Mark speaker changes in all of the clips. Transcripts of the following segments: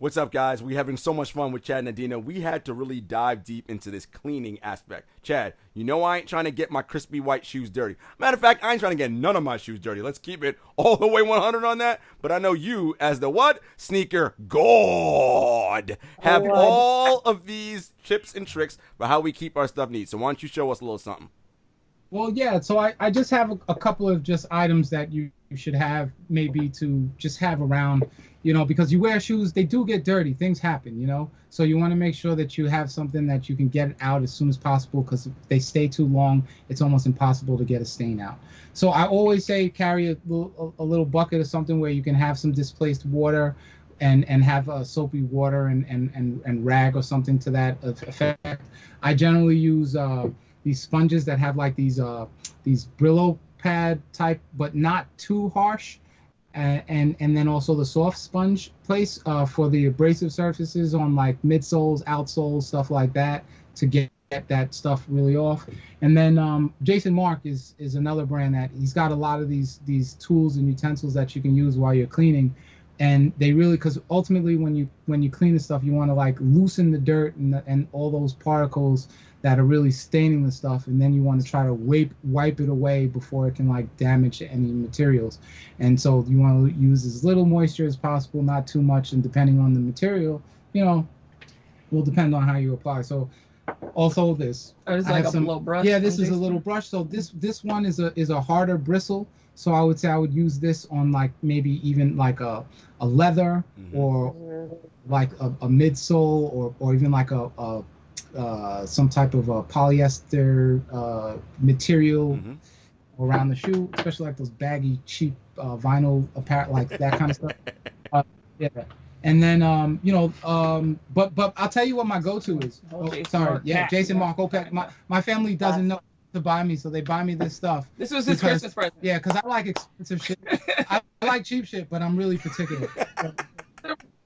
Speaker 1: What's up, guys? We're having so much fun with Chad and Adena. We had to really dive deep into this cleaning aspect. Chad, you know I ain't trying to get my crispy white shoes dirty. Matter of fact, I ain't trying to get none of my shoes dirty. Let's keep it all the way 100 on that. But I know you, as the what? Sneaker god, have all of these tips and tricks for how we keep our stuff neat. So why don't you show us a little something?
Speaker 2: Well, yeah, so I just have a couple of just items that you should have maybe to just have around, because you wear shoes, they do get dirty. Things happen. So you want to make sure that you have something that you can get out as soon as possible, because if they stay too long, it's almost impossible to get a stain out. So I always say carry a little bucket or something where you can have some displaced water and have soapy water and rag or something to that effect. I generally use these sponges that have like these Brillo pad type, but not too harsh, and then also the soft sponge place for the abrasive surfaces on like midsoles, outsoles, stuff like that, to get that stuff really off. And then Jason Mark is another brand that he's got a lot of these tools and utensils that you can use while you're cleaning. And they really, because ultimately when you clean the stuff, you want to like loosen the dirt and all those particles that are really staining the stuff, and then you want to try to wipe it away before it can like damage any materials. And so you want to use as little moisture as possible, not too much, and depending on the material, will depend on how you apply. So also this,
Speaker 3: it's like a blow brush.
Speaker 2: Yeah, this is a little brush. So this one is a harder bristle. So I would say I would use this on like maybe even like a leather, or like a midsole, or even like a some type of a polyester material around the shoe, especially like those baggy, cheap vinyl apparel, like that kind of stuff. Yeah. And then but I'll tell you what my go-to is. Jason Mark OPEC. My family doesn't know to buy me, so they buy me this stuff.
Speaker 3: This was his Christmas present.
Speaker 2: Yeah, because I like expensive shit. I like cheap shit, but I'm really particular.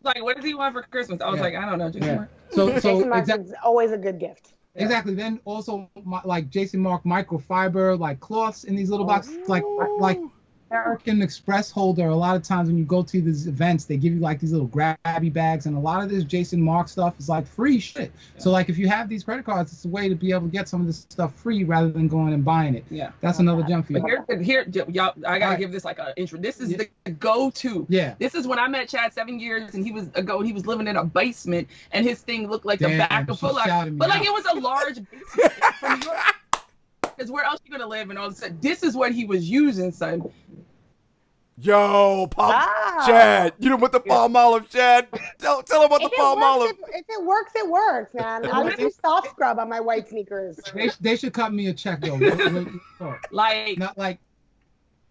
Speaker 3: Like, what does he want for Christmas? I was like, I don't know. Jason Mark.
Speaker 4: So exactly, always a good gift.
Speaker 2: Exactly. Then also like Jason Mark microfiber, like cloths in these little boxes, like American Express holder. A lot of times when you go to these events, they give you like these little grabby bags, and a lot of this Jason Mark stuff is like free shit. Yeah. So like if you have these credit cards, it's a way to be able to get some of this stuff free rather than going and buying it.
Speaker 3: Yeah,
Speaker 2: that's another gem for you.
Speaker 3: But here, y'all, I gotta give this like an intro. This is the go-to.
Speaker 2: Yeah.
Speaker 3: This is when I met Chad 7 years, and he was living in a basement, and his thing looked like the back of Foot Locker, but like it was a large basement from New York. Because where else you gonna live? And all of a sudden, this is what he was using, son.
Speaker 1: Yo, Chad, you know what the palm olive, Chad? Tell him about the palm olive.
Speaker 4: If it works, it works, man. I just do soft scrub on my white sneakers.
Speaker 2: They should cut me a check though.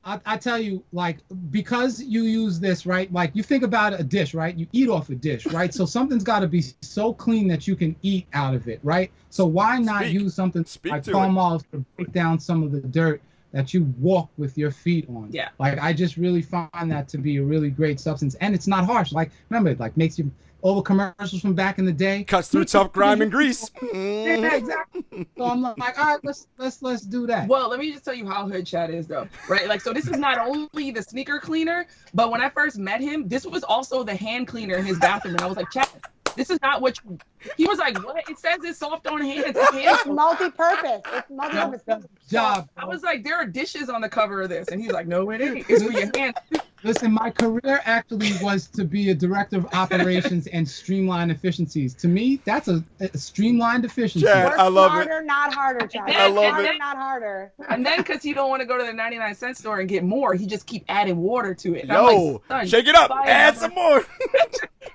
Speaker 2: I tell you, like, because you use this, right? Like, you think about a dish, right? You eat off a dish, right? So something's got to be so clean that you can eat out of it, right? So why not use something like palm olive to break down some of the dirt that you walk with your feet on?
Speaker 3: Yeah.
Speaker 2: Like, I just really find that to be a really great substance, and it's not harsh. Like, remember, it like makes you all the commercials from back in the day.
Speaker 1: Cuts through tough grime and grease.
Speaker 2: Yeah, exactly. So I'm like, all right, let's do that.
Speaker 3: Well, let me just tell you how hood Chad is, though, right? Like, so this is not only the sneaker cleaner, but when I first met him, this was also the hand cleaner in his bathroom, and I was like, Chad, this is not what you... He was like, what? It says it's soft on hands.
Speaker 4: It's multi-purpose. It's multi-purpose.
Speaker 2: Job.
Speaker 3: I was like, there are dishes on the cover of this. And he's like, no, it ain't. It's for your hands.
Speaker 2: Listen, my career actually was to be a director of operations and streamline efficiencies. To me, that's a streamlined efficiency.
Speaker 1: Yeah, I love
Speaker 4: smarter, not harder, Chad.
Speaker 1: I love
Speaker 4: it. Not harder.
Speaker 3: And then because he don't want to go to the 99-cent store and get more, he just keep adding water to it. And
Speaker 1: Yo,
Speaker 3: I'm like,
Speaker 1: shake it up. Add some more.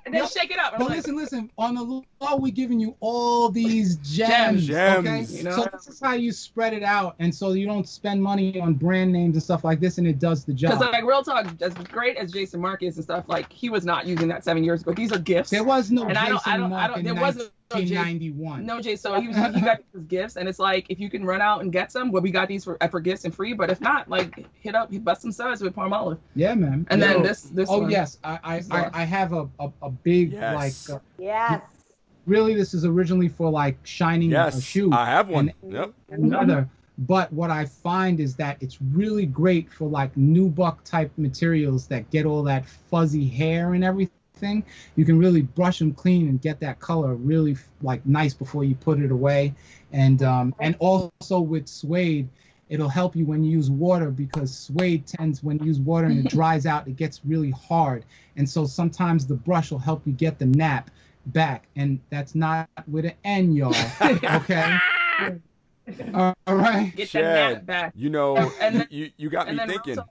Speaker 3: And then shake it up.
Speaker 2: But listen. On the law, we're giving you all these gems. Okay?
Speaker 3: You know?
Speaker 2: So this is how you spread it out, and so you don't spend money on brand names and stuff like this, and it does the job.
Speaker 3: Because like real talk, as great as Jason Mark is and stuff, like he was not using that 7 years ago. These are gifts.
Speaker 2: There was no
Speaker 3: and
Speaker 2: Jason Mark in
Speaker 3: there wasn't
Speaker 2: 1991.
Speaker 3: No, Jay. So he got these gifts, and it's like if you can run out and get some, well, we got these for gifts and free. But if not, like he bust some studs with palm olive.
Speaker 2: Yeah, man.
Speaker 3: And then this.
Speaker 2: Oh
Speaker 3: one.
Speaker 2: Yes, I have a big
Speaker 1: yes.
Speaker 4: Yes.
Speaker 2: Really, this is originally for like shining a shoe.
Speaker 1: I have one.
Speaker 2: And another. But what I find is that it's really great for like nubuck type materials that get all that fuzzy hair and everything. anything, you can really brush them clean and get that color really like nice before you put it away. And also with suede, it'll help you when you use water, because suede tends, when you use water and it dries out, it gets really hard. And so sometimes the brush will help you get the nap back. And that's not with an N, y'all. Okay? All right.
Speaker 3: Get the nap back.
Speaker 1: You know, then, you got me thinking. Also,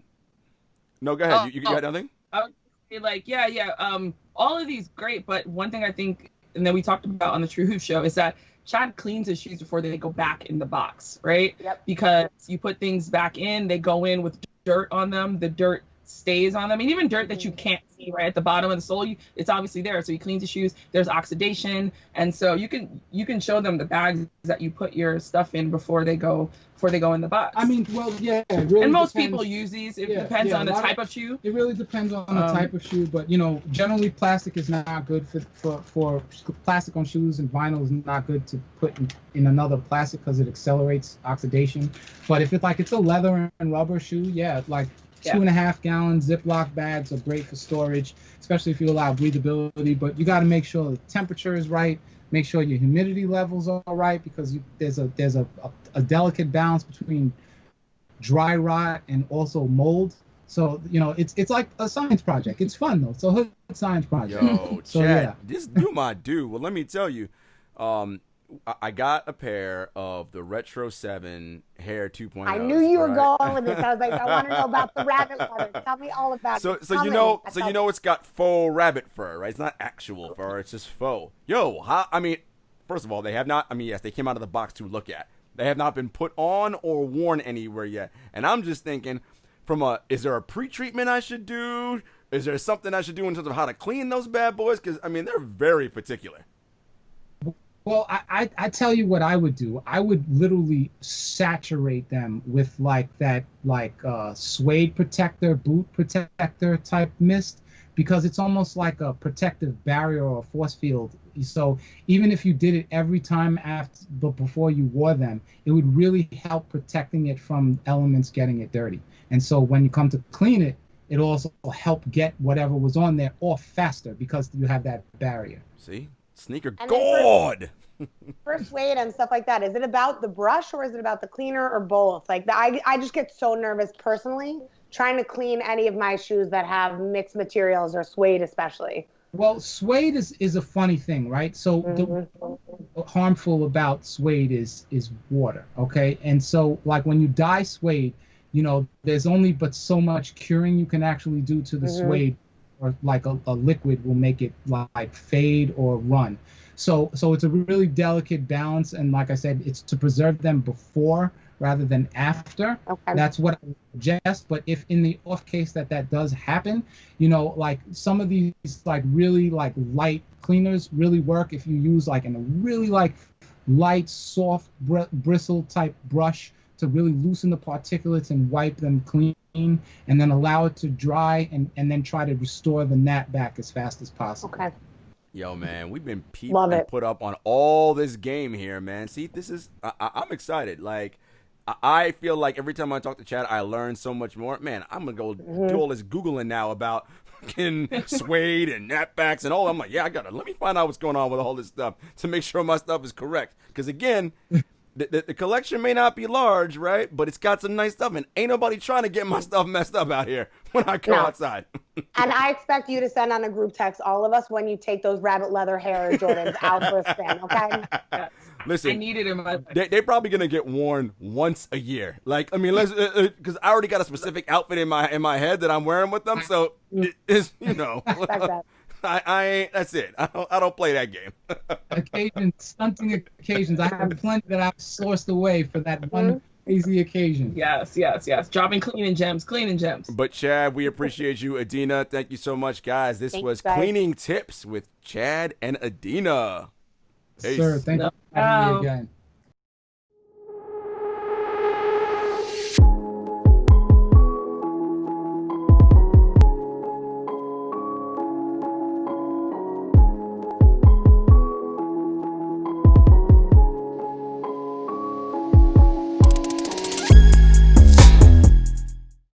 Speaker 1: no, go ahead. You got nothing?
Speaker 3: I would say, like, all of these great, but one thing I think, and then we talked about on the True Hoop show, is that Chad cleans his shoes before they go back in the box, right?
Speaker 4: Yep.
Speaker 3: Because you put things back in, they go in with dirt on them. The dirt stays on them, and even dirt that you can't see right at the bottom of the sole, it's obviously there. So he cleans the shoes. There's oxidation, and so you can show them the bags that you put your stuff in before they go in the box.
Speaker 2: I mean, well, yeah. It really
Speaker 3: and most
Speaker 2: depends.
Speaker 3: people use these. It depends on the type of shoe.
Speaker 2: It really depends on the type of shoe, but generally plastic is not good for plastic on shoes, and vinyl is not good to put in another plastic because it accelerates oxidation. But if it's a leather and rubber shoe, 2.5 gallon Ziploc bags are great for storage, especially if you allow breathability. But you got to make sure the temperature is right. Make sure your humidity levels are right, because there's a delicate balance between dry rot and also mold. So it's like a science project. It's fun though. So hood science project.
Speaker 1: Yo, Chad, this do my do. Well, let me tell you, I got a pair of the Retro 7 Hair 2.0.
Speaker 4: I knew you were going with this. I was like, I want to know about the rabbit leather. Tell me all about it.
Speaker 1: So it's got faux rabbit fur, right? It's not actual fur. It's just faux. Yo, first of all, they have not. Yes, they came out of the box to look at. They have not been put on or worn anywhere yet. And I'm just thinking, is there a pre-treatment I should do? Is there something I should do in terms of how to clean those bad boys? Because they're very particular.
Speaker 2: Well, I tell you what I would do. I would literally saturate them with suede protector, boot protector type mist, because it's almost like a protective barrier or a force field. So even if you did it every time before you wore them, it would really help protecting it from elements getting it dirty. And so when you come to clean it, it'll also help get whatever was on there off faster, because you have that barrier.
Speaker 1: See? Sneaker God!
Speaker 4: For suede and stuff like that, is it about the brush or is it about the cleaner or both? I just get so nervous personally trying to clean any of my shoes that have mixed materials, or suede especially.
Speaker 2: Well, suede is a funny thing, right? So the harmful about suede is water, okay? And so when you dye suede, there's only but so much curing you can actually do to the suede, or a liquid will make it fade or run. So it's a really delicate balance, and like I said, it's to preserve them before rather than after. Okay. That's what I suggest. But if in the off case that does happen, some of these really light cleaners really work if you use in a really light, soft bristle type brush to really loosen the particulates and wipe them clean, and then allow it to dry, and then try to restore the nap back as fast as possible.
Speaker 4: Okay.
Speaker 1: Yo, man, we've been put up on all this game here, man. See, this is I'm excited. I feel like every time I talk to Chad, I learn so much more. Man, I'm gonna go do all this Googling now about fucking suede and napbacks and all. I'm like, let me find out what's going on with all this stuff to make sure my stuff is correct. Because again, the collection may not be large, right? But it's got some nice stuff, and ain't nobody trying to get my stuff messed up out here when I go outside.
Speaker 4: And I expect you to send on a group text all of us when you take those rabbit leather hair Jordans out for a spin, okay?
Speaker 3: Yes.
Speaker 1: Listen,
Speaker 3: I need it in my life.
Speaker 1: They're probably gonna get worn once a year. Let's because I already got a specific outfit in my head that I'm wearing with them. So it's I that's it. I don't play that game.
Speaker 2: Stunting occasions. I have plenty that I've sourced away for that one crazy occasion.
Speaker 3: Yes. Dropping cleaning gems.
Speaker 1: But Chad, we appreciate you. Adena, thank you so much, guys. This was Cleaning Tips with Chad and Adena.
Speaker 2: Sir, thank you for having me again.